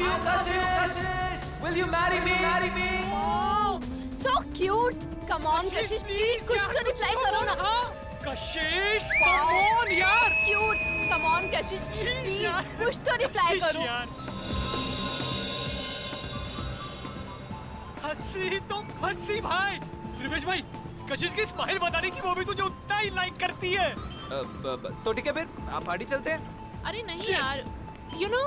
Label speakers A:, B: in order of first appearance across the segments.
A: you, Kashish? Will you marry me? Marry me?
B: So cute. Come on, Kashish, please कुछ तो reply करो ना.
C: कशिश, come on यार.
B: Cute. Come on, Kashish, please कुछ तो reply करो.
C: हंसी तुम हंसी भाई. रिवेश भाई, कशिश की स्माइल बताने की वो भी तुझे उतना ही लाइक करती है.
A: तो ठीक है फिर आप पार्टी चलते हैं.
B: अरे नहीं यार. You know,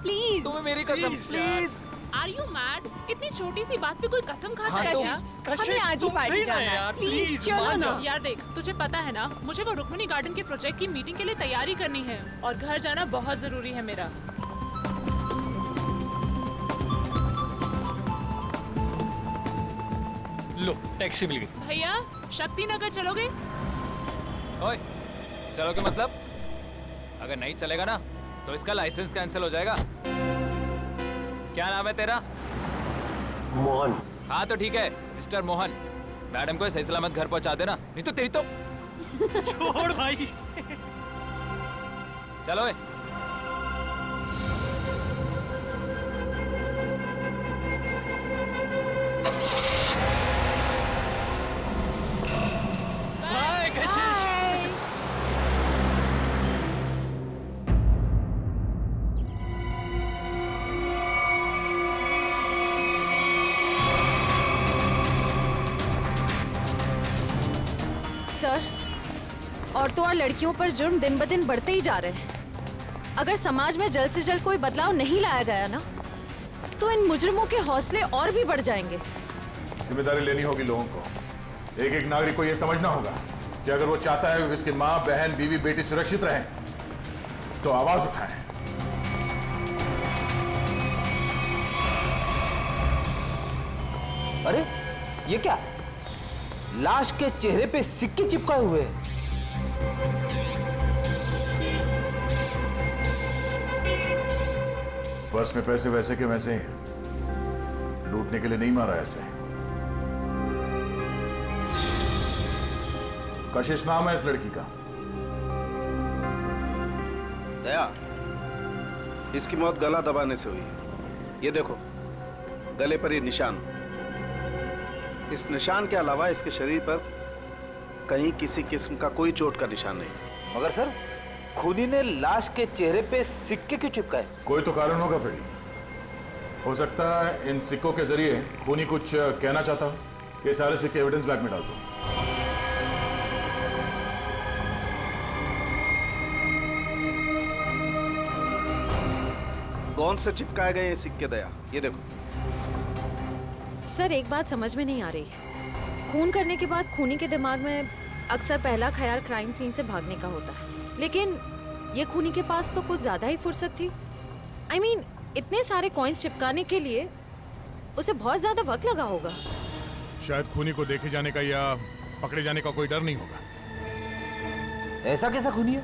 B: please.
A: तुम्हें मेरी कसम प्लीज.
B: Are you mad? इतनी छोटी सी बात पे कोई कसम खाता है क्या?
C: कशिश,
B: हमें आज ही
C: तुम
B: पार्टी
C: भी ना
B: जाना है.
C: यार,
B: प्लीज
C: please,
B: चलो
C: मान
B: ना.
C: जा.
D: यार देख, तुझे पता है ना, मुझे वो रुक्मिणी गार्डन के प्रोजेक्ट की मीटिंग के लिए तैयारी करनी है और घर जाना बहुत जरूरी है मेरा.
C: लो टैक्सी मिल गई.
D: भैया, शक्ति नगर चलोगे?
A: ओए चलो के मतलब अगर नहीं चलेगा ना तो इसका लाइसेंस कैंसिल हो जाएगा. क्या नाम है तेरा?
E: मोहन.
A: हाँ तो ठीक है मिस्टर मोहन. मैडम को सही सलामत घर पहुंचा देना, नहीं तो तेरी तो.
C: छोड़ भाई.
A: चलो
C: बाय कशिश.
B: सर, औरतों और लड़कियों पर जुर्म दिन ब दिन बढ़ते ही जा रहे हैं. अगर समाज में जल्द से जल्द कोई बदलाव नहीं लाया गया ना तो इन मुजरिमों के हौसले और भी बढ़ जाएंगे.
F: जिम्मेदारी लेनी होगी लोगों को. एक एक नागरिक को यह समझना होगा कि अगर वो चाहता है कि उसकी माँ, बहन, बीवी, बेटी सुरक्षित रहे तो आवाज उठाए.
G: अरे ये क्या? लाश के चेहरे पे सिक्के चिपकाए हुए हैं.
F: पर्स में पैसे वैसे के वैसे ही. लूटने के लिए नहीं मारा ऐसे. कशिश नाम है इस लड़की का.
E: दया, इसकी मौत गला दबाने से हुई है. ये देखो गले पर ये निशान. इस निशान के अलावा इसके शरीर पर कहीं किसी किस्म का कोई चोट का निशान नहीं.
G: मगर सर, खूनी ने लाश के चेहरे पे सिक्के क्यों चिपकाए?
F: कोई तो कारण होगा फ्रेडी. हो सकता है इन सिक्कों के जरिए खूनी कुछ कहना चाहता हो. ये सारे सिक्के एविडेंस बैग में डाल दो.
E: कौन से चिपकाए गए ये सिक्के दया? ये देखो.
B: सर, एक बात समझ में नहीं आ रही. खून करने के बाद खूनी के दिमाग में अक्सर पहला ख्याल क्राइम सीन से भागने का होता है, लेकिन ये खूनी के पास तो कुछ ज्यादा ही फुर्सत थी. I mean, इतने सारे कॉइन्स चिपकाने के लिए उसे बहुत ज्यादा वक्त लगा होगा.
F: शायद खूनी को देखे जाने का या पकड़े जाने का कोई डर नहीं होगा.
G: ऐसा कैसा खूनी है?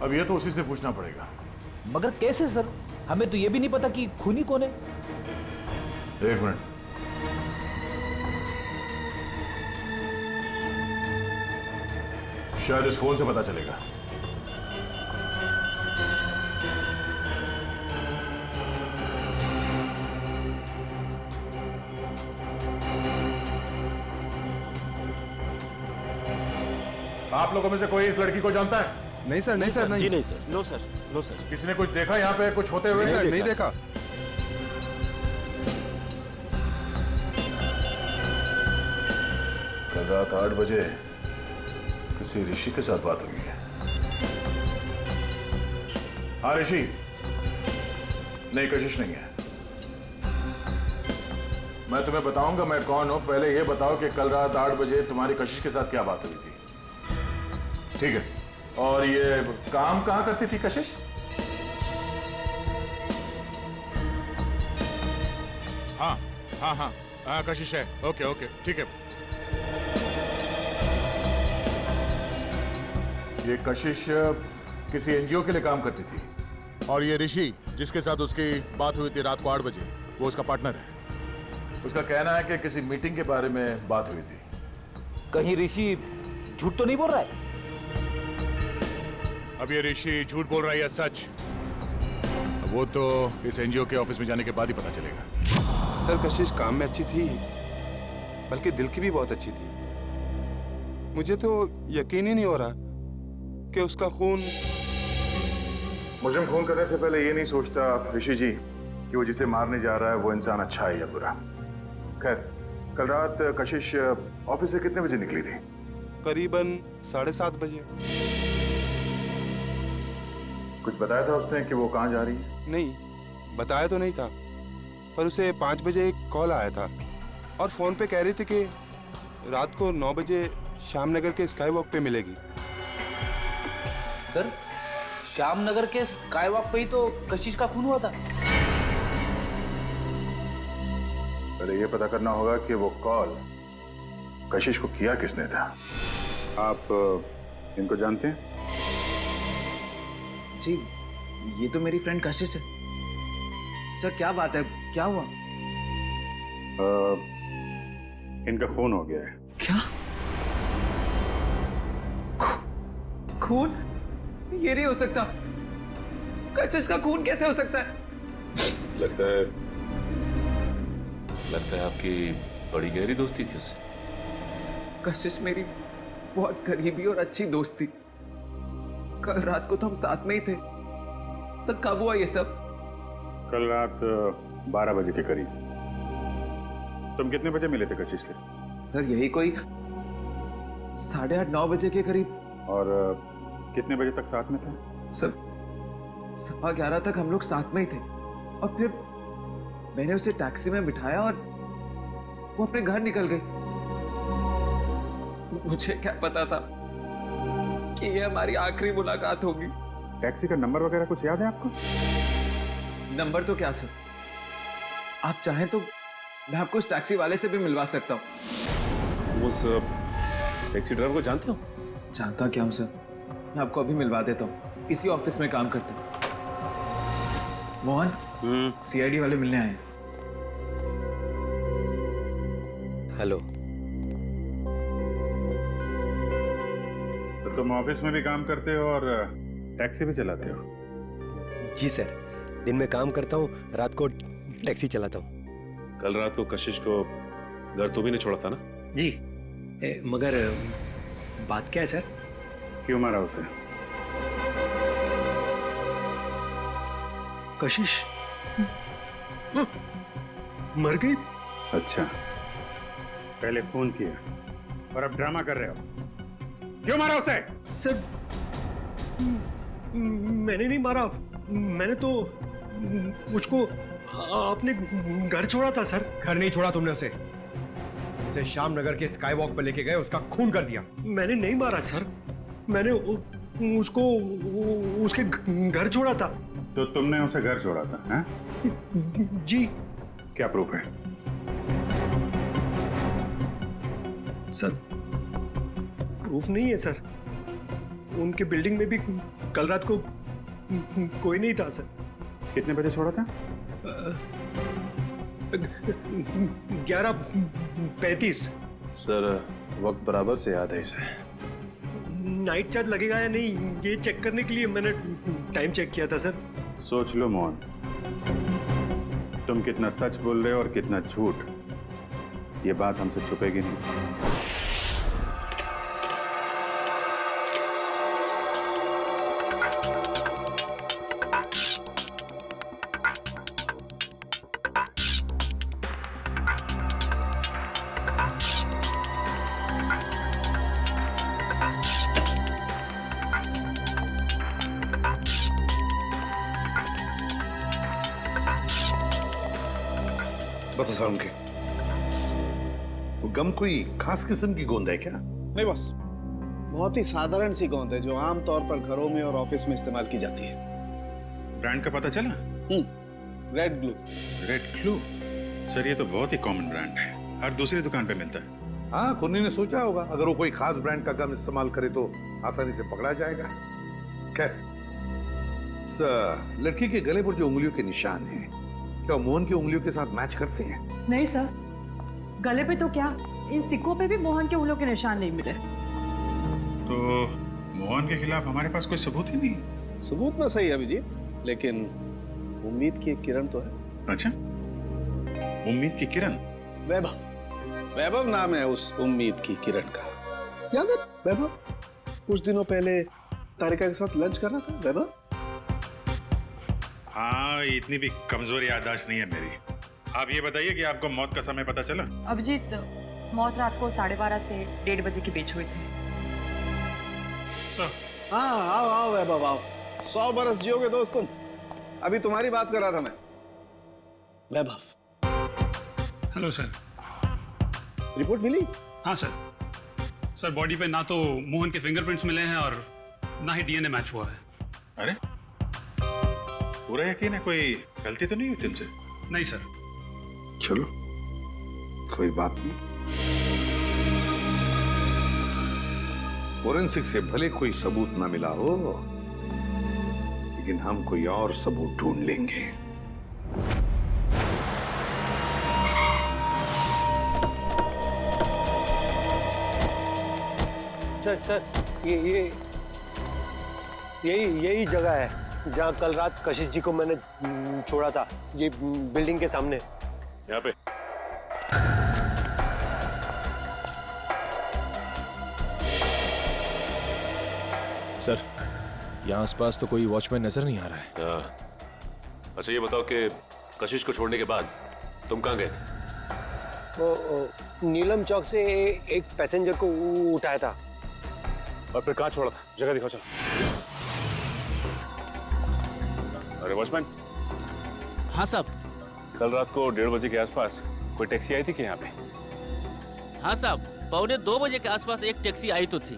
F: अब ये तो उसी से पूछना पड़ेगा.
G: मगर कैसे सर? हमें तो ये भी नहीं पता कि खूनी कौन है.
F: एक मिनट. शायद इस फोन से पता चलेगा. आप लोगों में से कोई इस लड़की को जानता है?
H: नहीं सर, नहीं सर, नहीं.
E: जी नहीं sir. No sir, no sir.
F: किसी ने कुछ देखा यहाँ पे कुछ होते हुए?
H: नहीं सर, नहीं देखा.
F: कल रात 8 बजे किसी ऋषि के साथ बात हुई है. हाँ ऋषि. नहीं, कशिश नहीं है. मैं तुम्हें बताऊंगा मैं कौन हूं. पहले यह बताओ कि कल रात 8 बजे तुम्हारी कशिश के साथ क्या बात हुई थी. ठीक है. और ये काम कहां करती थी कशिश? हाँ हाँ हाँ हाँ कशिश है. ओके ओके ठीक है. ये कशिश किसी एनजीओ के लिए काम करती थी. और ये ऋषि जिसके साथ उसकी बात हुई थी रात को 8 बजे, वो उसका पार्टनर है. उसका कहना है कि किसी मीटिंग के बारे में बात हुई थी.
G: कहीं ऋषि झूठ तो नहीं बोल रहा है?
F: अब ये ऋषि झूठ बोल रहा है या सच, अब वो तो इस एनजीओ के ऑफिस में जाने के बाद ही पता चलेगा।
H: सर कशिश काम में अच्छी थी, बल्कि दिल की भी बहुत अच्छी थी। मुझे तो यकीन ही नहीं हो रहा कि उसका खून।
F: मुझे खून करने से पहले ये नहीं सोचता ऋषि जी कि वो जिसे मारने जा रहा है वो इंसान अच्छा है या बुरा। खैर, कल रात कशिश ऑफिस से कितने बजे निकली थी?
H: करीबन 7:30 बजे।
F: कुछ बताया था उसने कि वो कहाँ जा रही है?
H: नहीं, बताया तो नहीं था, पर उसे 5 बजे एक कॉल आया था और फोन पे कह रही थी कि रात को 9 बजे श्यामनगर के स्काई वॉक पे मिलेगी।
G: सर, श्यामनगर के स्काई वॉक पे ही तो कशिश का खून हुआ था।
F: पहले ये पता करना होगा कि वो कॉल कशिश को किया किसने था। आप इनको जानते हैं?
G: जी, ये तो मेरी फ्रेंड कशिश है। सर क्या बात है, क्या हुआ?
F: इनका खून हो गया है।
G: क्या? खून? ये नहीं हो सकता। कशिश का खून कैसे हो सकता है?
I: लगता है आपकी बड़ी गहरी दोस्ती थी उससे।
G: कशिश मेरी बहुत करीबी और अच्छी दोस्त थी। कल रात को तो हम साथ में ही थे। सर कब हुआ ये सब?
F: कल रात 12 बजे के करीब। तुम कितने बजे मिले थे कशिश से?
G: सर यही कोई 8:30 9 बजे के करीब।
F: और कितने बजे तक साथ में थे?
G: सर 11:15 तक हम लोग साथ में ही थे और फिर मैंने उसे टैक्सी में बिठाया और वो अपने घर निकल गई। मुझे क्या पता था कि ये हमारी आखिरी मुलाकात होगी।
F: टैक्सी का नंबर वगैरह कुछ याद है आपको?
G: नंबर तो क्या सर, आप चाहें तो मैं आपको उस टैक्सी वाले से भी मिलवा सकता हूँ।
I: उस टैक्सी ड्राइवर को जानते हो?
G: जानता क्या हूँ सर, मैं आपको अभी मिलवा देता हूँ। इसी ऑफिस में काम करते हैं। मोहन, सीआईडी वाले मिलने आए हैं।
H: हेलो।
F: तो तुम ऑफिस में भी काम करते हो और टैक्सी भी चलाते हो?
J: जी सर, दिन में काम करता हूँ, रात को टैक्सी चलाता हूँ।
I: कल रात को कशिश को घर तो भी नहीं छोड़ा था ना?
J: जी, मगर बात क्या है सर?
F: क्यों मारा उसे?
J: कशिश मर गई।
F: अच्छा, पहले फोन किया और अब ड्रामा कर रहे हो। क्यों मारा उसे?
J: सर मैंने नहीं मारा, मैंने तो मुझको आपने घर छोड़ा था सर।
C: घर नहीं छोड़ा तुमने उसे श्यामनगर के स्काई वॉक पर लेके गए, उसका खून कर दिया।
J: मैंने नहीं मारा सर, मैंने उसको उसके घर छोड़ा था।
F: तो तुमने उसे घर छोड़ा था? हैं?
J: जी।
F: क्या प्रूफ है?
J: सर प्रूफ नहीं है सर, उनके बिल्डिंग में भी कल रात को कोई नहीं था सर।
F: कितने बजे छोड़ा था?
J: 11:35।
I: सर वक्त बराबर से याद है इसे।
J: नाइट चार्ज लगेगा या नहीं ये चेक करने के लिए मैंने टाइम चेक किया था सर।
F: सोच लो मोहन, तुम कितना सच बोल रहे हो और कितना झूठ, ये बात हमसे छुपेगी नहीं।
K: बता सारुण के, वो गम कोई खास किस्म की गोंद है क्या?
E: नहीं बॉस, बहुत ही साधारण सी गोंद है जो आमतौर पर घरों में और ऑफिस में इस्तेमाल की जाती है।
F: ब्रांड का पता चला?
E: Red glue.
F: Red glue? Sir ये तो बहुत ही कॉमन ब्रांड है, हर दूसरी दुकान पे मिलता है।
K: हाँ, कुन्नी ने सोचा होगा अगर वो कोई खास ब्रांड का गम इस्तेमाल करे तो आसानी से पकड़ा जाएगा। खैर, लड़की के गले पर जो उंगलियों के निशान हैं, क्या मोहन की उंगलियों के साथ मैच करते हैं?
L: नहीं सर, गले पे तो क्या, इन सिक्कों पे भी मोहन के उंगलियों के निशान नहीं मिले।
F: तो मोहन के खिलाफ हमारे पास कोई सबूत ही नहीं?
E: सबूत ना सही अभिजीत, लेकिन उम्मीद की एक किरण तो है।
F: अच्छा, उम्मीद की किरण?
E: वैभव, वैभव नाम है उस उम्मीद की किरण का। याद है वैभव? कुछ दिनों पहले तारिका के साथ लंच कर रहा था वैभव।
F: हाँ, इतनी भी कमजोर याददाश्त नहीं है मेरी। आप ये बताइए कि आपको मौत का समय पता चला?
L: अभिजीत, मौत रात को 12:30 से 1:30 बजे के बीच हुई थी।
E: हाँ, आओ आओ वैभव आओ। 100 बरस जियोगे दोस्त तुम। अभी तुम्हारी बात कर रहा था मैं। वैभव,
M: हेलो सर।
E: रिपोर्ट मिली?
M: हाँ सर। सर, बॉडी पे ना तो मोहन के फिंगरप्रिंट्स मिले हैं और ना ही डीएनए मैच हुआ है।
F: अरे, पूरा यकीन है? कोई गलती तो नहीं हुई तुमसे?
M: नहीं सर।
K: चलो, कोई बात नहीं। फोरेंसिक से भले कोई सबूत ना मिला हो, लेकिन हम कोई और सबूत ढूंढ लेंगे।
J: सर, यही जगह है जहाँ कल रात कशिश जी को मैंने छोड़ा था। ये बिल्डिंग के सामने।
F: यहाँ पे?
A: सर, यहाँ आसपास तो कोई वॉचमैन नजर नहीं आ रहा है।
I: अच्छा, ये बताओ कि कशिश को छोड़ने के बाद तुम कहाँ गए थे?
J: वो नीलम चौक से एक पैसेंजर को उठाया था।
F: और फिर कहाँ छोड़ा था? जगह दिखाओ चलो। अरे वॉचमैन।
N: हाँ साहब।
F: कल रात को 1:30 बजे के आसपास कोई टैक्सी आई थी क्या यहाँ पे?
N: हाँ साहब, 1:45 बजे के आसपास एक टैक्सी आई तो थी।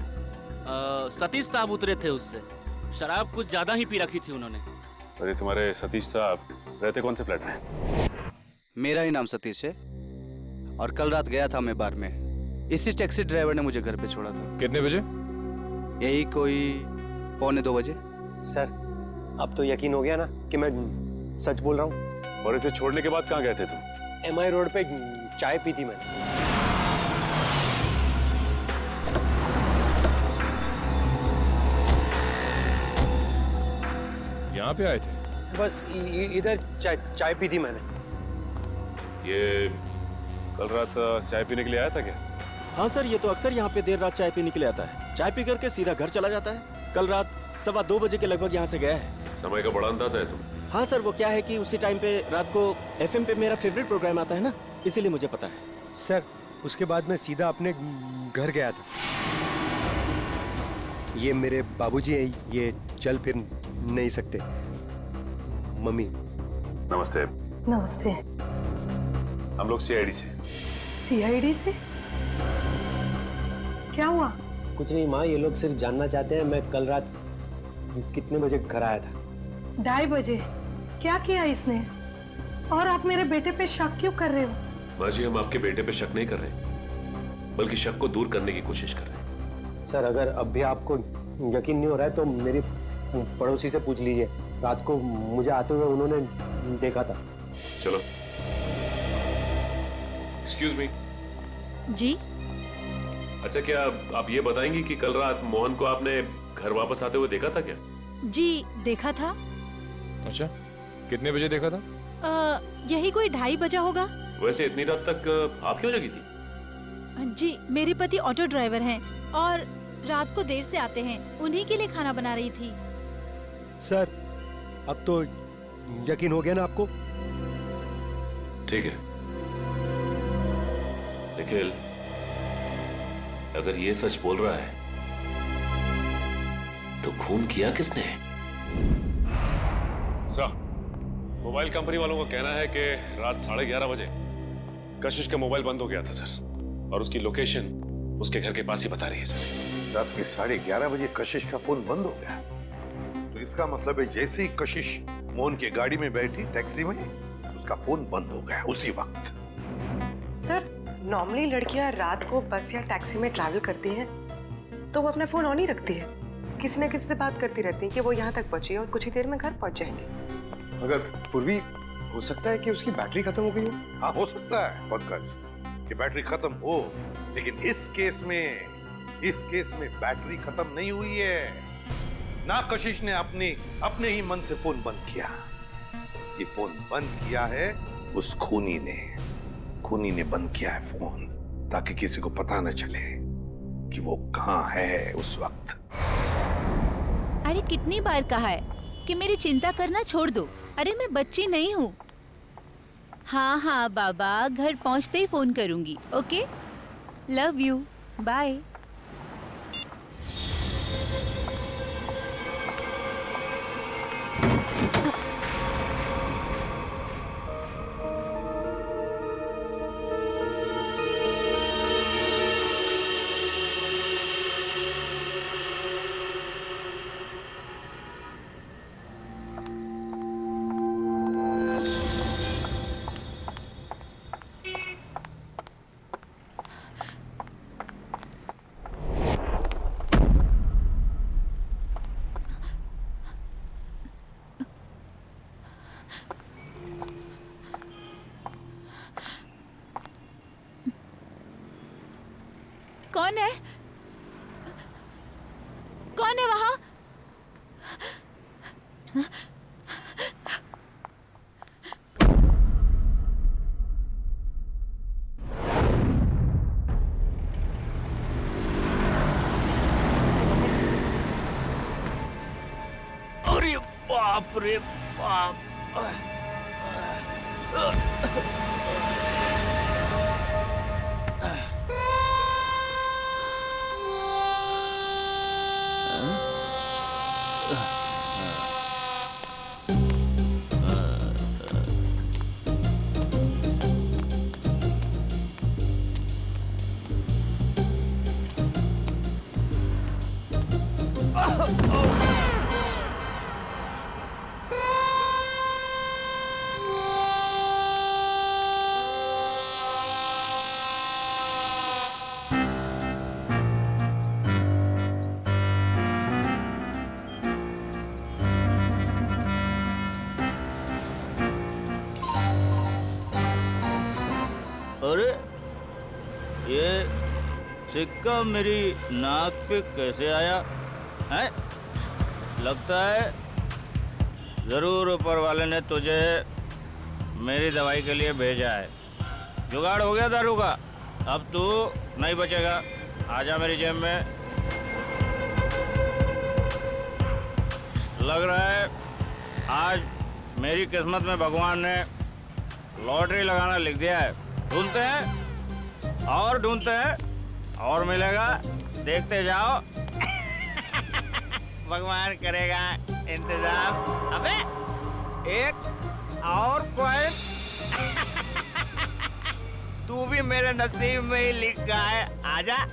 N: सतीश साहब उतरे थे उससे। शराब कुछ ज्यादा ही पी रखी थी उन्होंने।
F: अरे तुम्हारे सतीश साहब रहते कौन से फ्लैट में?
O: मेरा ही नाम सतीश है और कल रात गया था मैं बार में। इसी टैक्सी ड्राइवर ने मुझे घर पे छोड़ा था।
A: कितने बजे?
O: यही कोई 1:45 बजे।
J: सर, अब तो यकीन हो गया ना कि मैं सच बोल रहा हूँ।
F: और इसे छोड़ने के बाद कहाँ गए थे तुम?
J: MI रोड पे चाय पी थी मैंने।
A: यहाँ पे आए थे?
J: बस इधर चाय पी थी मैंने।
F: ये कल रात चाय पीने के लिए आया था क्या?
P: हाँ सर, ये तो अक्सर यहाँ पे देर रात चाय पीने के लिए आता है। चाय पी करके सीधा घर चला जाता है। कल रात 2:15 बजे के लगभग यहाँ से गया है।
F: समय का बड़ा अंदाजा है तुम।
P: हाँ सर, वो क्या है कि उसी टाइम पे रात को FM पे मेरा फेवरेट प्रोग्राम आता है ना, इसीलिए मुझे पता है।
J: सर, उसके बाद मैं सीधा अपने घर गया था। ये मेरे बाबूजी हैं, ये चल फिर नहीं सकते। मम्मी।
F: नमस्ते।
L: नमस्ते।
F: हम लोग CID से।
L: CID से? क्या हुआ?
J: कुछ नहीं माँ, ये लोग सिर्फ जानना चाहते हैं मैं कल रात कितने बजे घर आया था।
L: 2:30 बजे। क्या किया इसने? और आप मेरे बेटे पे शक क्यों कर रहे हो?
I: माँ जी, हम आपके बेटे पे शक नहीं कर रहे, बल्कि शक को दूर करने की कोशिश कर रहे हैं।
J: सर, अगर अब भी आपको यकीन नहीं हो रहा है तो मेरी पड़ोसी से पूछ लीजिए। रात को मुझे आते हुए उन्होंने देखा था।
I: चलो। Excuse me.
B: जी?
I: अच्छा, क्या आप ये बताएंगी कि कल रात मोहन को आपने घर वापस आते हुए देखा था क्या?
Q: जी, देखा था।
A: अच्छा, कितने बजे देखा था?
Q: यही कोई 2:30 बजा होगा।
I: वैसे इतनी रात तक आप क्यों जगी थी?
Q: जी, मेरे पति ऑटो ड्राइवर हैं और रात को देर से आते हैं। उन्हीं के लिए खाना बना रही थी।
J: सर, अब तो यकीन हो गया ना आपको?
I: ठीक है, निखिल, अगर ये सच बोल रहा है तो खून किया किसने?
F: सर, मोबाइल कंपनी वालों का कहना है कि रात 11:30 बजे कशिश का मोबाइल बंद हो गया था सर, और उसकी लोकेशन उसके घर के पास ही बता रही है सर।
K: रात के 11:30 बजे कशिश का फोन बंद हो गया, तो इसका मतलब है जैसे ही कशिश मोहन की गाड़ी में बैठी टैक्सी में, उसका फोन बंद हो गया उसी वक्त।
L: सर, नॉर्मली लड़कियां रात को बस या टैक्सी में ट्रैवल करती हैं तो वो अपना फोन ऑन ही रखती है। किसी न किसी से बात करती रहती हैं कि वो यहाँ तक पहुंची और कुछ ही देर में घर पहुंच जाएंगे।
J: मगर पूर्वी, हो सकता है कि उसकी बैटरी खत्म हो गई हो।
K: हाँ, हो सकता है पंकज कि बैटरी खत्म हो, लेकिन इस केस में बैटरी खत्म नहीं हुई है ना। कशिश ने अपने ही मन से फोन बंद किया। ये फोन बंद किया है उस खूनी ने बंद किया है फोन, ताकि किसी को पता न चले कि वो कहाँ है उस वक्त।
R: अरे कितनी बार कहा है कि मेरी चिंता करना छोड़ दो। अरे मैं बच्ची नहीं हूँ। हाँ हाँ बाबा, घर पहुँचते ही फोन करूँगी। Okay, love you, bye. कौन है? कौन है वहां?
N: अरे बाप रे बाप। अरे ये सिक्का मेरी नाक पे कैसे आया है? लगता है जरूर ऊपर वाले ने तुझे मेरी दवाई के लिए भेजा है। जुगाड़ हो गया दारू का, अब तू नहीं बचेगा। आजा मेरी जेब में। लग रहा है आज मेरी किस्मत में भगवान ने लॉटरी लगाना लिख दिया है। ढूंढते हैं और ढूंढते हैं और मिलेगा, देखते जाओ। भगवान करेगा इंतजाम। अबे एक और पॉइंट तू भी मेरे नसीब में ही लिखा है। आजा।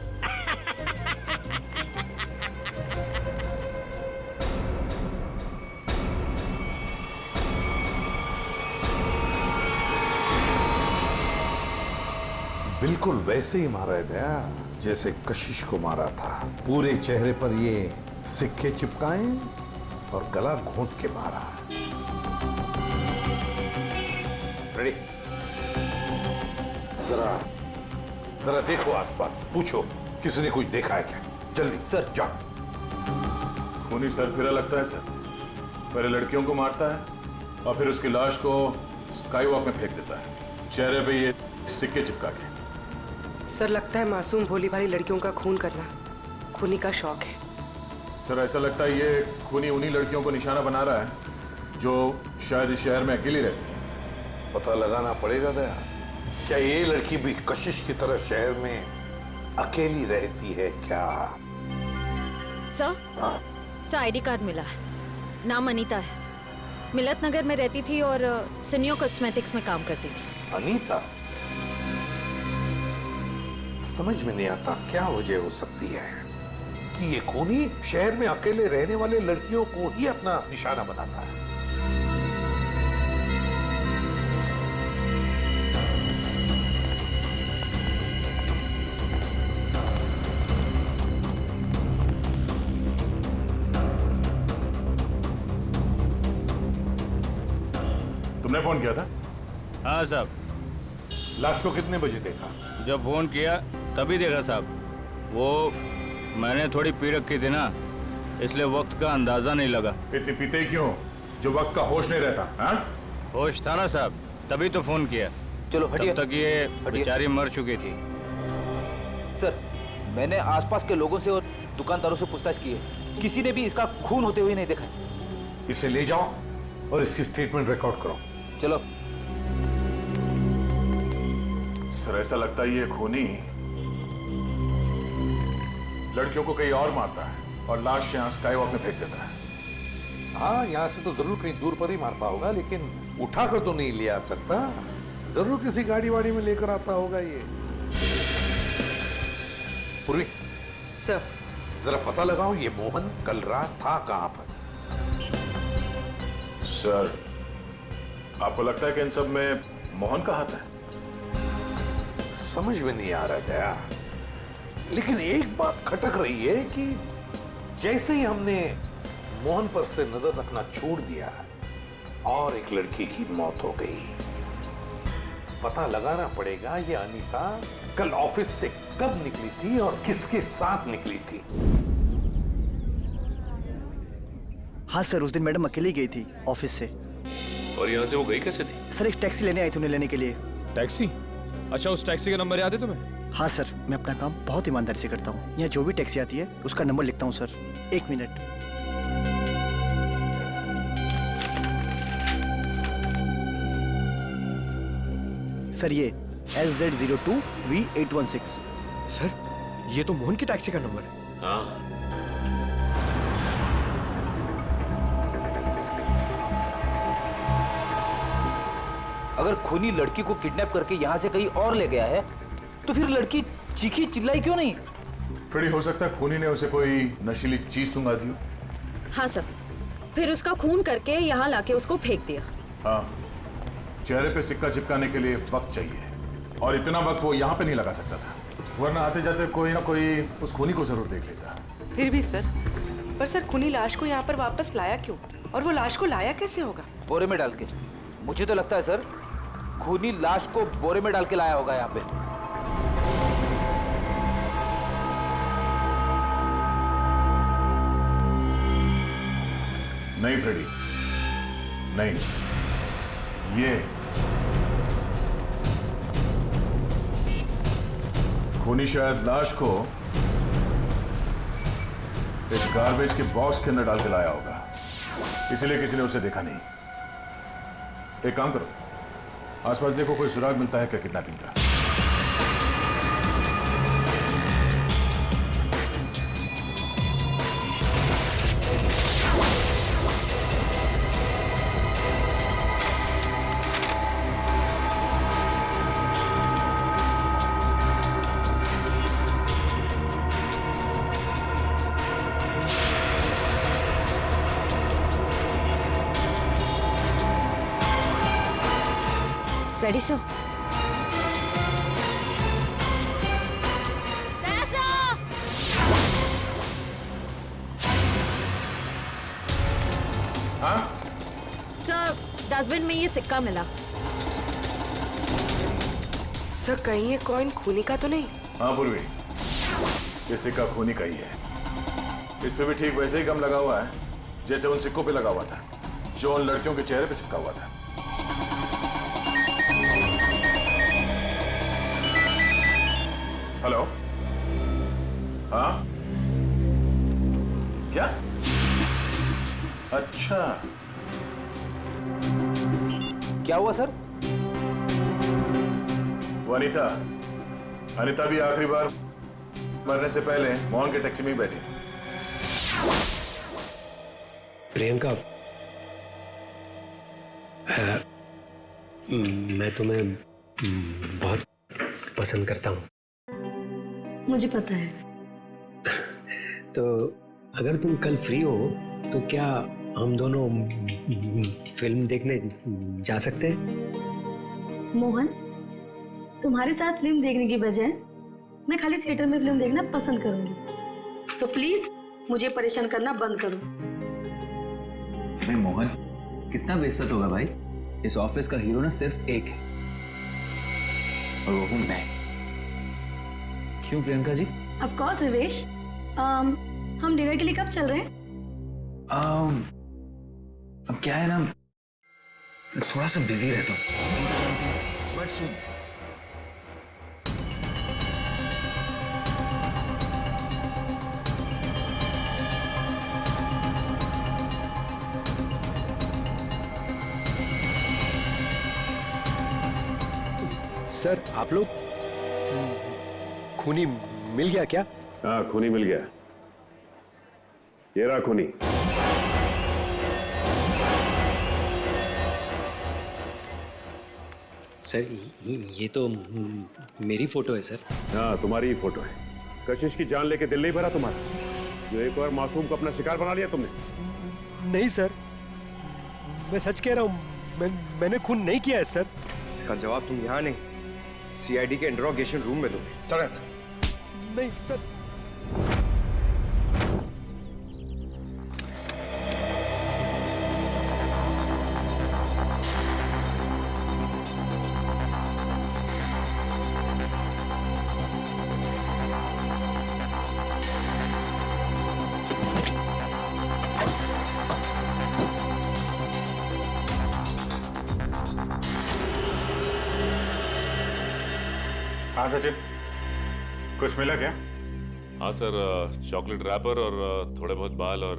K: बिल्कुल वैसे ही मारा है दया, जैसे कशिश को मारा था। पूरे चेहरे पर ये सिक्के चिपकाए और गला घोंट के मारा। रेडी? जरा देखो आसपास, पूछो किसी ने कुछ देखा है क्या? जल्दी सर जाओ।
F: खूनी सरफिरा लगता है सर। पहले लड़कियों को मारता है और फिर उसकी लाश को स्काई वॉक में फेंक देता है, चेहरे पे ये सिक्के चिपका के।
L: सर लगता है मासूम भोली भाली लड़कियों का खून करना खूनी का शौक है।
F: सर ऐसा लगता है ये खूनी उन्हीं लड़कियों को निशाना बना रहा है जो शायद इस शहर में अकेली रहती है।
K: पता लगाना पड़ेगा दया, क्या ये लड़की भी कशिश की तरह शहर में अकेली रहती है क्या?
B: सर आईडी कार्ड मिला है। नाम अनीता है। मिलत नगर में रहती थी और सिनियो कॉस्मेटिक्स में काम करती थी।
K: अनीता? समझ में नहीं आता क्या वजह हो सकती है कि ये खूनी शहर में अकेले रहने वाले लड़कियों को ही अपना निशाना बनाता है।
F: तुमने फोन किया था?
N: हाँ साहब।
K: लाश को कितने बजे देखा?
N: जब फोन किया तभी देखा साहब। वो मैंने थोड़ी पी रखी थी ना, इसलिए वक्त का अंदाजा नहीं लगा।
F: इतनी पीते ही क्यों जो वक्त का होश नहीं रहता? हाँ?
N: होश था ना साहब, तभी तो फोन किया।
S: चलो हटिए।
N: तब तक ये बेचारी मर चुकी थी।
S: सर, मैंने आसपास के लोगों से और दुकानदारों से पूछताछ की है, किसी ने भी इसका खून होते हुए नहीं देखा।
K: इसे ले जाओ और इसकी स्टेटमेंट रिकॉर्ड करो।
S: चलो।
F: सर ऐसा लगता है ये खूनी लड़कियों को कहीं और मारता है और लाश यहाँ स्काईवॉक में फेंक देता है।
K: हाँ, यहाँ से तो जरूर कहीं दूर पर ही मारता होगा, लेकिन उठाकर तो नहीं ले आ सकता। जरूर किसी गाड़ी वाड़ी में लेकर आता होगा ये। पूर्वी
L: सर,
K: जरा पता लगाओ ये मोहन कल रात था कहां पर।
F: सर, आपको लगता है कि इन सब में मोहन का हाथ है?
K: समझ में नहीं आ रहा गया, लेकिन एक बात खटक रही है कि जैसे ही हमने मोहन पर से नजर रखना छोड़ दिया और एक लड़की की मौत हो गई, पता लगाना पड़ेगा ये अनीता कल ऑफिस से कब निकली थी और किसके साथ निकली थी।
T: हाँ सर, उस दिन मैडम अकेली गई थी ऑफिस से।
I: और यहाँ से वो गई कैसे थी?
T: सर, एक टैक्सी लेने आई थी उन्हें लेने के लिए।
A: टैक्सी? अच्छा, उस टैक्सी का नंबर याद है तुम्हें?
T: हाँ सर, मैं अपना काम बहुत ईमानदारी से करता हूँ। यहाँ जो भी टैक्सी आती है उसका नंबर लिखता हूँ सर। 1 मिनट। सर, ये SZ02V816।
J: सर, ये तो मोहन की टैक्सी का नंबर है।
I: हाँ।
S: अगर खूनी लड़की को किडनैप करके यहाँ से कहीं और ले गया है, तो फिर लड़की चीखी चिल्लाई क्यों नहीं?
F: फ्रेडी, हो सकता है खूनी ने उसे कोई नशीली चीज सुंघा दी हो।
B: हाँ सर, फिर उसका खून करके यहाँ लाके उसको फेंक दिया।
F: हाँ, चेहरे पे सिक्का चिपकाने के लिए वक्त चाहिए, और इतना वक्त वो यहाँ पे नहीं लगा सकता था, वरना आते जाते कोई ना कोई उस खूनी को जरूर देख लेता।
L: फिर भी सर, पर सर खूनी लाश को यहाँ पर वापस लाया क्यों? और वो लाश को लाया कैसे होगा?
S: बोरे में डाल के। मुझे तो लगता है सर, खूनी लाश को बोरे में डाल के लाया होगा यहाँ पे।
F: नहीं फ्रेडी, नहीं, ये खूनी शायद लाश को एक गार्बेज के बॉक्स के अंदर डाल के लाया होगा, इसलिए किसी ने उसे देखा नहीं। एक काम करो, आसपास देखो कोई सुराग मिलता है क्या किडनैपिंग का।
B: फ्रेडी सर,
F: हाँ?
B: सर, डस्टबिन में ये सिक्का मिला।
L: सर, कहीं ये कॉइन खूनी का तो नहीं?
F: हाँ पूर्वी, ये सिक्का खूनी का ही है। इस पे भी ठीक वैसे ही गम लगा हुआ है जैसे उन सिक्कों पे लगा हुआ था जो उन लड़कियों के चेहरे पे चिपका हुआ था। हेलो, हाँ क्या? अच्छा,
S: क्या हुआ सर?
F: वो अनीता भी आखिरी बार मरने से पहले मोहन के टैक्सी में ही बैठी थी।
J: प्रियंका, मैं तुम्हें बहुत पसंद करता हूँ।
U: मुझे पता है।
J: तो अगर तुम कल फ्री हो तो क्या हम दोनों फिल्म देखने जा सकते हैं?
U: मोहन, तुम्हारे साथ फिल्म देखने की बजाय मैं खाली थिएटर में फिल्म देखना पसंद करूंगी। सो प्लीज मुझे परेशान करना बंद करो।
G: अरे मोहन, कितना बेइज्जत होगा भाई। इस ऑफिस का हीरो ना सिर्फ एक है और वो हूं मैं। क्यों प्रियंका जी?
U: Of course Rivesh. हम डिनर के लिए कब चल रहे हैं?
G: अब क्या है ना, थोड़ा सा बिजी रहता हूँ। बट सुन,
P: सर आप लोग खूनी मिल गया क्या?
I: हाँ, खूनी मिल गया। ये रहा खूनी।
J: सर ये तो मेरी फोटो है सर।
I: हाँ, तुम्हारी ही फोटो है। कशिश की जान लेके दिल नहीं भरा तुम्हारा? जो एक और मासूम को अपना शिकार बना लिया तुमने।
P: नहीं सर, मैं सच कह रहा हूँ, मैंने खून नहीं किया है सर।
D: इसका जवाब तुम यहाँ नहीं, सीआईडी के इंट्रोगेशन रूम में दो। चलो सर।
P: नहीं सर।
F: हाँ सचिन, कुछ मिला क्या?
I: हाँ सर, चॉकलेट रैपर और थोड़े बहुत बाल और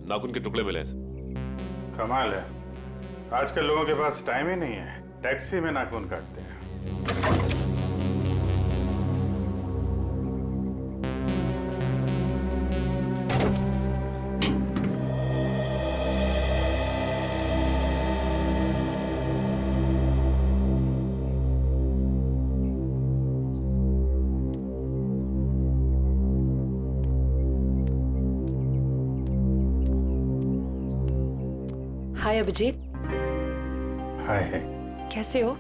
I: नाखून के टुकड़े मिले हैं सर।
F: कमाल है, आजकल लोगों के पास टाइम ही नहीं है, टैक्सी में नाखून काटते हैं।
L: हाय अभिजीत।
F: हाय।
L: कैसे हो?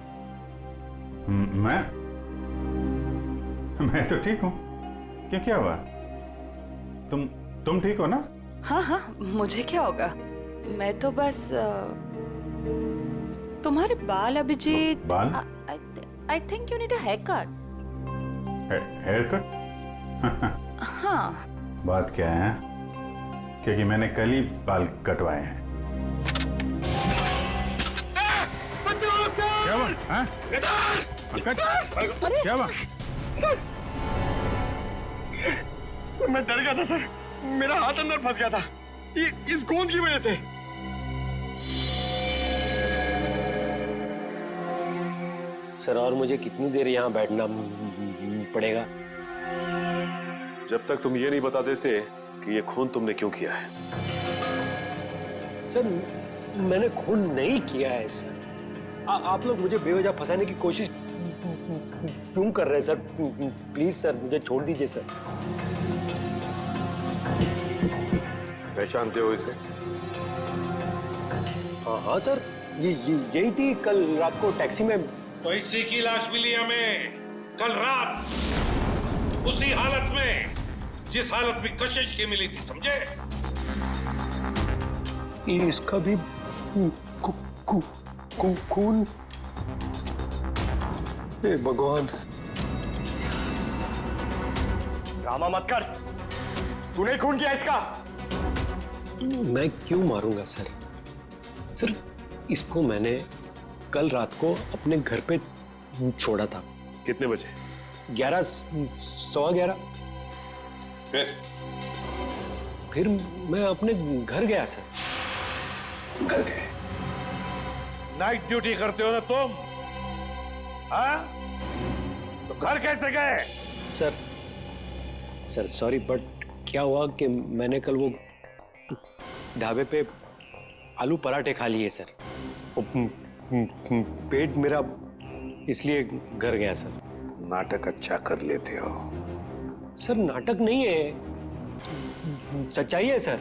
F: मैं तो ठीक हूँ। क्या हुआ? तुम ठीक हो ना?
L: हाँ हाँ, मुझे क्या होगा, मैं तो बस तुम्हारे बाल अभिजीत।
F: बाल?
L: I think you need a haircut.
F: Haircut?
L: हाँ।
F: बात क्या है? क्योंकि मैंने कल ही बाल कटवाए हैं। क्या हुआ? हाँ? क्या हुआ?
D: सर, मैं डर गया था सर, मेरा हाथ अंदर फंस गया था ये इस गोंद की वजह से।
J: सर और मुझे कितनी देर यहाँ बैठना पड़ेगा?
I: जब तक तुम ये नहीं बता देते कि ये खून तुमने क्यों किया है।
J: सर मैंने खून नहीं किया है सर। आप लोग मुझे बेवजह फंसाने की कोशिश क्यों कर रहे हैं सर? प्लीज सर मुझे छोड़ दीजिए सर।
K: पहचानते हो इसे?
J: हाँ सर, यही थी कल रात को टैक्सी में।
K: तो इसी की लाश मिली हमें कल रात, उसी हालत में जिस हालत में कशिश की मिली थी, समझे?
J: इसका भी खून? हे भगवान।
D: ड्रामा मत कर, तूने खून किया इसका।
J: मैं क्यों मारूंगा सर? सर इसको मैंने कल रात को अपने घर पे छोड़ा था।
I: कितने बजे?
J: 11, सवा 11। फिर मैं अपने घर गया सर।
K: घर गए? नाइट ड्यूटी करते हो ना तुम? हाँ? तो घर कैसे गए?
J: सर सॉरी, बट क्या हुआ कि मैंने कल वो ढाबे पे आलू पराठे खा लिए सर। पेट मेरा इसलिए घर गया सर।
K: नाटक अच्छा कर लेते हो।
J: सर नाटक नहीं है, सच्चाई है सर।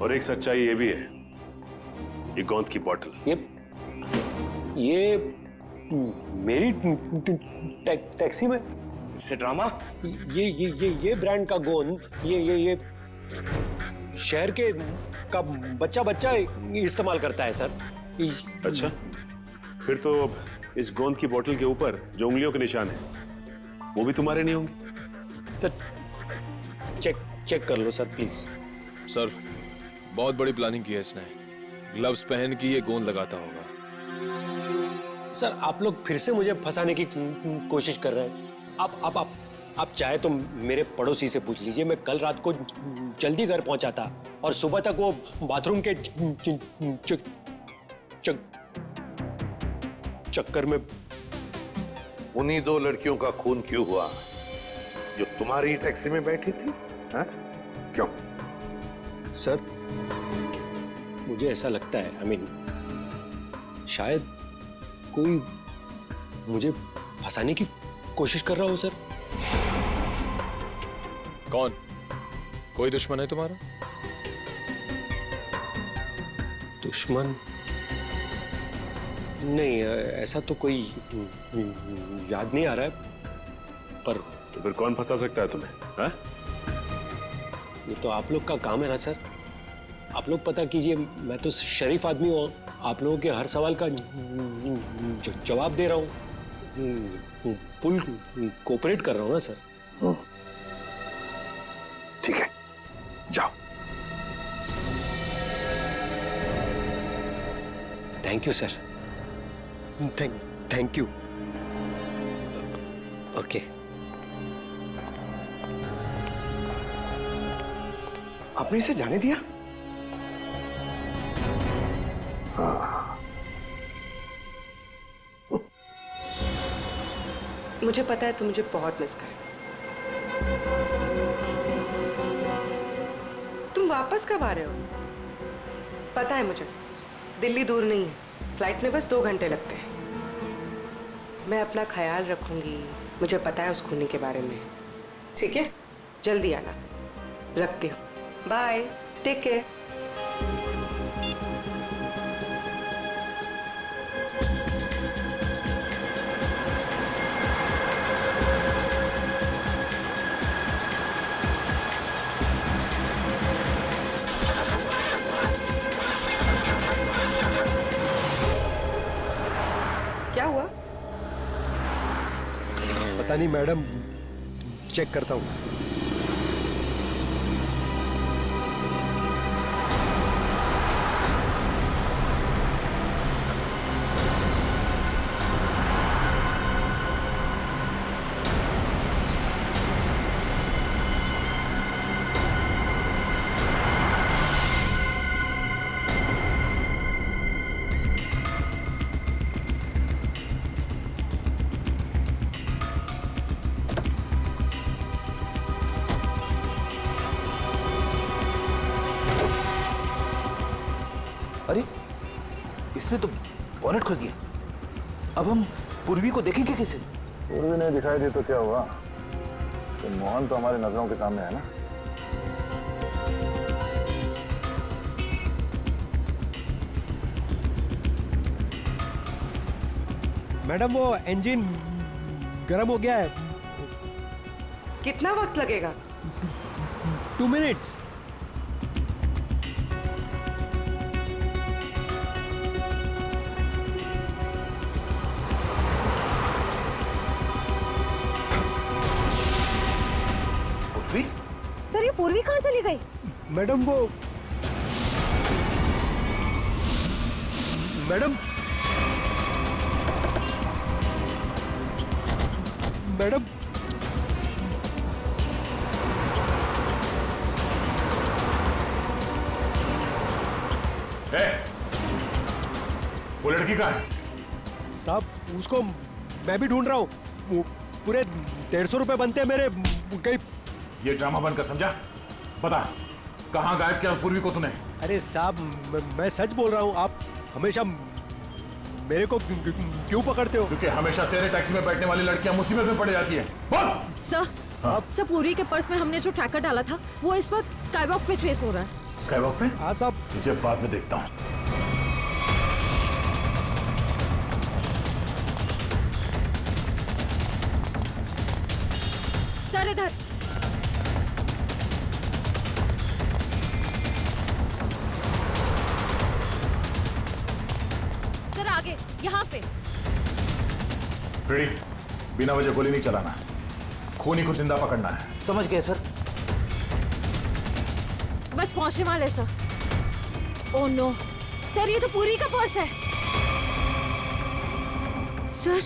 I: और एक सच्चाई ये भी है, ये गोंद की बोतल।
J: ये मेरी टैक्सी में
D: से ड्रामा।
J: ये ब्रांड का गोंद ये शहर के का बच्चा इस्तेमाल करता है सर।
I: अच्छा, फिर तो इस गोंद की बोतल के ऊपर जो उंगलियों के निशान है वो भी तुम्हारे नहीं होंगे?
J: सर चेक कर लो सर प्लीज।
A: सर बहुत बड़ी प्लानिंग की है इसने। ग्लव्स पहन के ये गोंद लगाता होगा।
J: सर आप लोग फिर से मुझे फंसाने की कोशिश कर रहे हैं। आप चाहे तो मेरे पड़ोसी से पूछ लीजिए, मैं कल रात को जल्दी घर पहुंचा था और सुबह तक वो बाथरूम के चक्कर में।
K: उन्हीं दो लड़कियों का खून क्यों हुआ जो तुम्हारी टैक्सी में बैठी थी? हाँ? क्यों?
J: सर मुझे ऐसा लगता है, आई मीन शायद कोई मुझे फंसाने की कोशिश कर रहा हो सर।
F: कौन? कोई दुश्मन है तुम्हारा?
J: दुश्मन नहीं, ऐसा तो कोई याद नहीं आ रहा है, पर
I: तो फिर कौन फंसा सकता है तुम्हें? हाँ?
J: ये तो आप लोग का काम है ना सर। आप लोग पता कीजिए, मैं तो शरीफ आदमी हूँ, आप लोगों के हर सवाल का जवाब दे रहा हूँ, फुल कोऑपरेट कर रहा हूँ ना सर।
K: ठीक है, जाओ।
J: Thank you sir. Thank you. Okay.
D: आपने इसे जाने दिया?
L: मुझे पता है तुम मुझे बहुत मिस कर। तुम वापस कब आ रहे हो? पता है मुझे, दिल्ली दूर नहीं है, फ्लाइट में बस 2 घंटे लगते हैं। मैं अपना ख्याल रखूंगी, मुझे पता है उस खूनी के बारे में। ठीक है, जल्दी आना। रखती हूँ, बाय, टेक केयर। क्या हुआ?
J: पता नहीं मैडम, चेक करता हूँ।
S: अरे इसने तो बॉनेट खोल दिया। अब हम पूर्वी को देखेंगे कैसे?
F: पूर्वी नहीं दिखाई दी तो क्या हुआ? तो मोहन तो हमारी नजरों के सामने है ना।
J: मैडम वो इंजन गर्म हो गया है।
L: कितना वक्त लगेगा?
J: 2 मिनट्स।
B: सर ये पूर्वी कहाँ चली गई?
J: मैडम वो मैडम मैडम
F: वो लड़की कहाँ है?
J: साहब उसको मैं भी ढूंढ रहा हूँ। पूरे 150 रुपए बनते हैं मेरे। कहीं
F: ये ड्रामा बनकर समझा? पता कहाँ गायब किया पूर्वी को तूने?
J: अरे साहब मैं सच बोल रहा हूँ। आप हमेशा मेरे को क्यों पकड़ते हो?
F: क्योंकि हमेशा तेरे टैक्सी में बैठने वाली लड़कियां मुसीबत में पड़ जाती हैं। बोल।
B: सर पूर्वी के पर्स में हमने जो ट्रैकर डाला था वो इस वक्त स्काईवॉक पे ट्रेस हो रहा है।
F: स्काईवॉक पे?
J: हाँ साहब।
F: तुझे बाद में देखता हूँ।
B: सर इधर। सर आगे यहाँ पे।
F: फ्रेडी, बिना वजह गोली नहीं चलाना। खूनी को जिंदा पकड़ना है।
S: समझ गए सर।
B: बस पहुंचने वाले सर। ओह नो सर, ये तो पूरी का पर्स है। सर,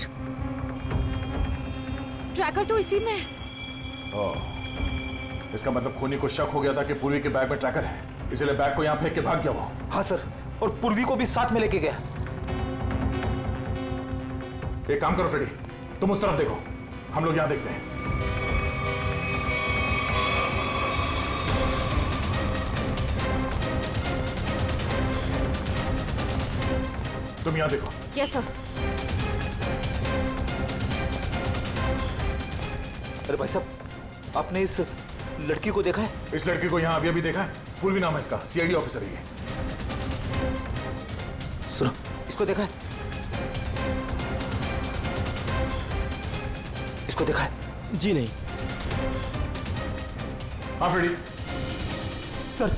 B: ट्रैकर तो इसी में है।
F: ओह, इसका मतलब खूनी को शक हो गया था कि पूर्वी के बैग में ट्रैकर है, इसलिए बैग को यहाँ फेंक के भाग गया वो।
S: हाँ सर, और पूर्वी को भी साथ में लेके गया।
F: एक काम करो फ्रेडी, तुम उस तरफ देखो, हम लोग यहाँ देखते हैं। तुम यहाँ देखो।
B: Yes sir.
S: अरे भाई साहब, आपने इस लड़की को देखा है?
F: इस लड़की को यहाँ अभी अभी देखा है। पूर्वी नाम है इसका, सीआईडी ऑफिसर है ये।
S: सुनो, इसको देखा है? इसको देखा है?
P: जी नहीं।
F: हाँ फ्रेडी।
S: सर,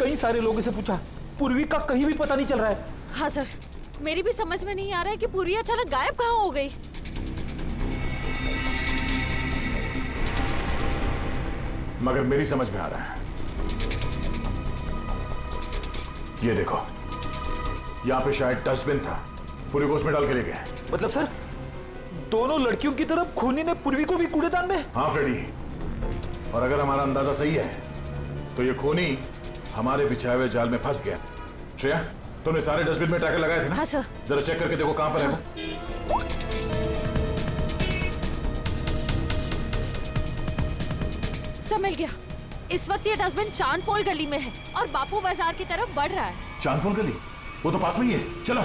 S: कई सारे लोगों से पूछा, पूर्वी का कहीं भी पता नहीं चल रहा है।
B: हाँ सर, मेरी भी समझ में नहीं आ रहा है कि पूर्वी अचानक गायब कहाँ हो गई।
F: मगर मेरी समझ में आ रहा है। ये देखो, यहाँ पे शायद डस्टबिन था, पूर्वी को उसमें डाल के ले गए।
S: मतलब सर, दोनों लड़कियों की तरफ खूनी ने पूर्वी को भी कूड़ेदान में?
F: हाँ फ्रेडी, और अगर हमारा अंदाजा सही है तो ये खूनी हमारे बिछाए हुए जाल में फंस गया। श्रेया, तुमने सारे डस्टबिन में ट्रैकर लगाए थे ना?
B: हाँ सर।
F: जरा चेक करके देखो कहां पर है वो।
B: सब मिल गया। इस वक्त ये डस्टबिन चांदपोल गली में है और बापू बाजार की तरफ बढ़ रहा है।
F: चांदपोल गली? वो तो पास में ही है, चलो।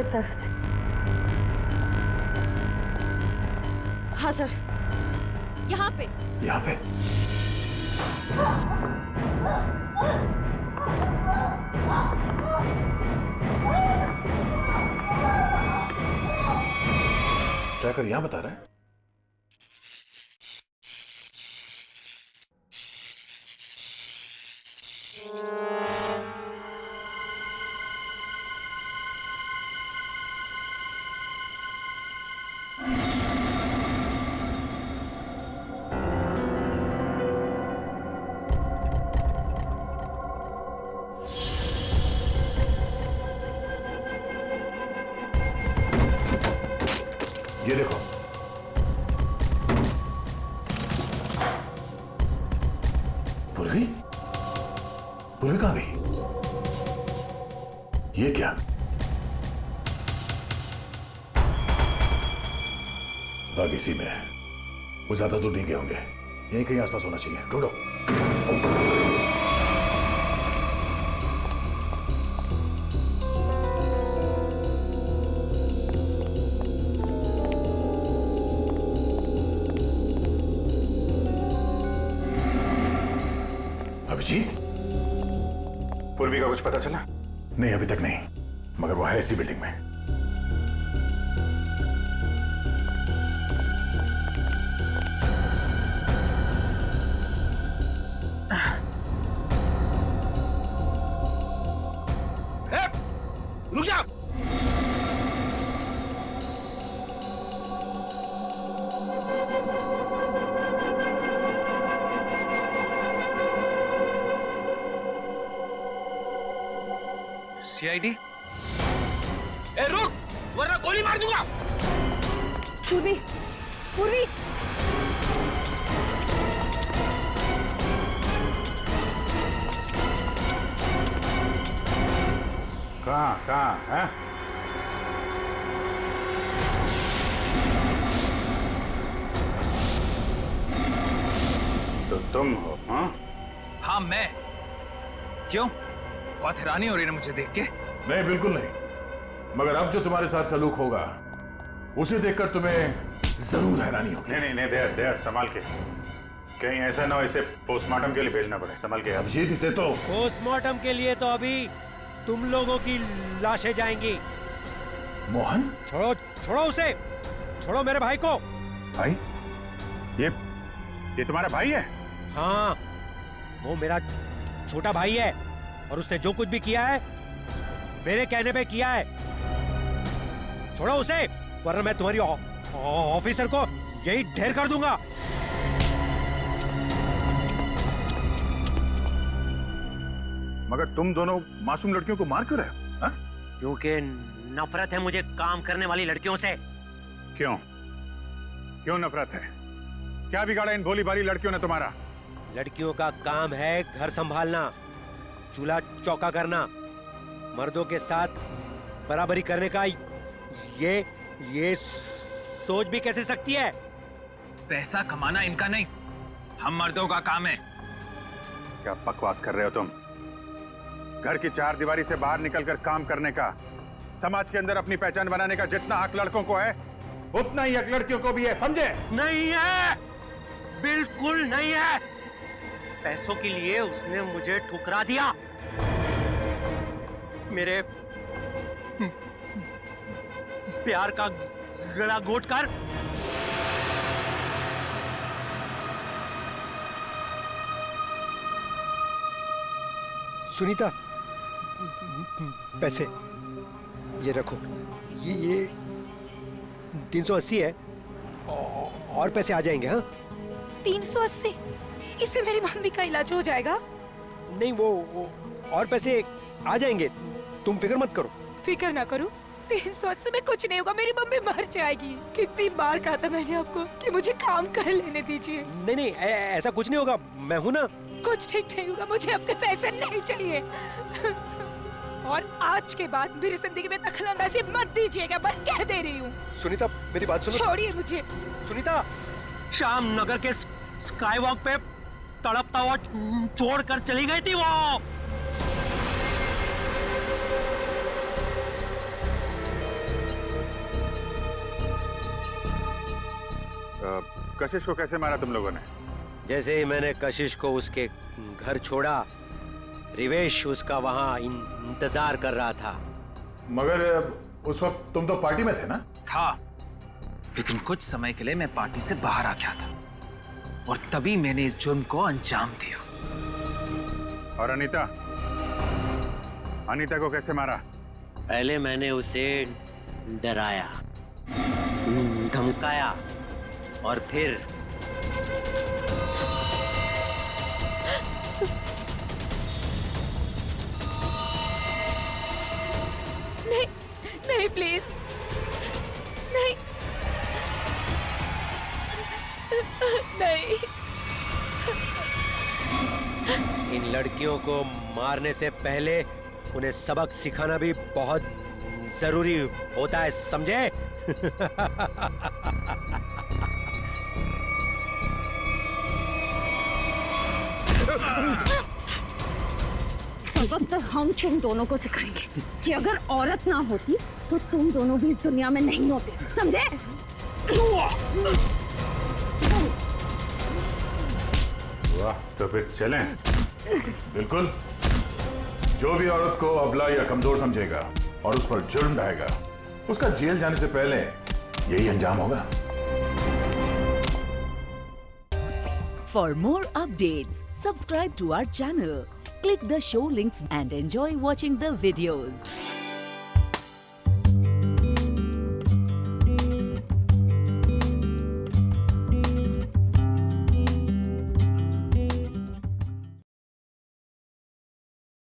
B: सर। हाँ सर, यहाँ पे।
F: यहाँ पे? ट्रैकर यहाँ बता रहा है। ये देखो, पूर्वी? पूर्वी कहां गई? ये क्या? बाग इसी में है। वो ज्यादा दूर नहीं गए होंगे, यहीं कहीं आसपास होना चाहिए। ढूंढो। अभिजीत, पूर्वी का कुछ पता चला? नहीं, अभी तक नहीं, मगर वो है इसी बिल्डिंग में।
K: रुक जा।
A: सीआईडी? ए रुक, वरना गोली मार दूंगा।
B: पूर्वी, पूर्वी।
K: कहाँ है? तो तुम हो? हाँ?
A: हाँ मैं। क्यों? बहुत हैरानी हो रही है मुझे देख के?
F: नहीं, बिल्कुल नहीं। मगर अब जो तुम्हारे साथ सलूक होगा उसे देखकर तुम्हें जरूर हैरानी होगी।
H: नहीं नहीं देर देर संभाल के, कहीं ऐसा ना हो इसे पोस्टमार्टम के लिए भेजना पड़े। संभाल के।
F: अभिजीत इसे तो
J: पोस्टमार्टम के लिए तो अभी तुम लोगों की लाशें जाएंगी।
F: मोहन
J: छोड़ो छोड़ो उसे, छोड़ो मेरे भाई को।
H: भाई? ये तुम्हारा भाई है?
J: हाँ, वो मेरा छोटा भाई है और उसने जो कुछ भी किया है मेरे कहने पे किया है। छोड़ो उसे, वरना मैं तुम्हारी ऑफिसर को यही ढेर कर दूंगा।
H: मगर तुम दोनों मासूम लड़कियों को मार क्यों रहे हो?
J: क्योंकि नफरत है मुझे काम करने वाली लड़कियों से।
H: क्यों? क्यों नफरत है? क्या बिगाड़ा इन भोली भाली लड़कियों ने तुम्हारा?
J: लड़कियों का काम है घर संभालना, चूल्हा चौका करना, मर्दों के साथ बराबरी करने का। ये सोच भी कैसे सकती है?
A: पैसा कमाना इनका नहीं, हम मर्दों का काम है।
H: क्या बकवास कर रहे हो तुम? घर की चार दीवारी से बाहर निकलकर काम करने का, समाज के अंदर अपनी पहचान बनाने का जितना हक लड़कों को है उतना ही हक लड़कियों को भी है, समझे?
J: नहीं है, बिल्कुल नहीं है। पैसों के लिए उसने मुझे ठुकरा दिया। मेरे प्यार का गला घोट कर सुनीता, पैसे ये रखो। ये 380 है और पैसे आ जाएंगे। हाँ
V: 380? इससे मेरी मम्मी का इलाज हो जाएगा?
J: नहीं, वो और पैसे आ जाएंगे, तुम फिक्र मत करो।
V: फिक्र ना करूं? 380 में कुछ नहीं होगा, मेरी मम्मी मर जाएगी। कितनी बार कहा था मैंने आपको कि मुझे काम कर लेने दीजिए।
J: नहीं ऐसा कुछ नहीं होगा, मैं हूं ना।
V: कुछ ठीक नहीं होगा, मुझे आपके पैसे नहीं चाहिए। और आज के बाद मेरी जिंदगी में दखलंदाजी मत दीजिएगा, मैं कह दे रही हूँ।
J: सुनीता मेरी बात सुनो।
V: छोड़िए मुझे।
J: सुनीता, शाम नगर के स्काई वॉक पे तड़पता हुआ छोड़कर चली गई थी वो।
H: कशिश को कैसे मारा तुम लोगों ने?
J: जैसे ही मैंने कशिश को उसके घर छोड़ा, रिवेश उसका वहां इंतजार कर रहा था।
F: मगर उस वक्त तुम तो पार्टी में थे ना?
A: था, लेकिन कुछ समय के लिए मैं पार्टी से बाहर आ गया था और तभी मैंने इस जुर्म को अंजाम दिया।
H: और अनीता को कैसे मारा?
J: पहले मैंने उसे डराया, धमकाया और फिर
V: नहीं प्लीज नहीं नहीं।
J: इन लड़कियों को मारने से पहले उन्हें सबक सिखाना भी बहुत जरूरी होता है, समझे?
B: सबक तो हम तुम दोनों को सिखाएंगे कि अगर औरत ना होती तो तुम दोनों भी इस दुनिया में नहीं होते, समझे?
H: वाह, तो फिर चलें?
F: बिल्कुल। जो भी औरत को अबला या कमजोर समझेगा और उस पर जुर्म ढाएगा, उसका जेल जाने से पहले यही अंजाम होगा।
W: For more updates, subscribe to our channel, click the show links and enjoy watching the videos.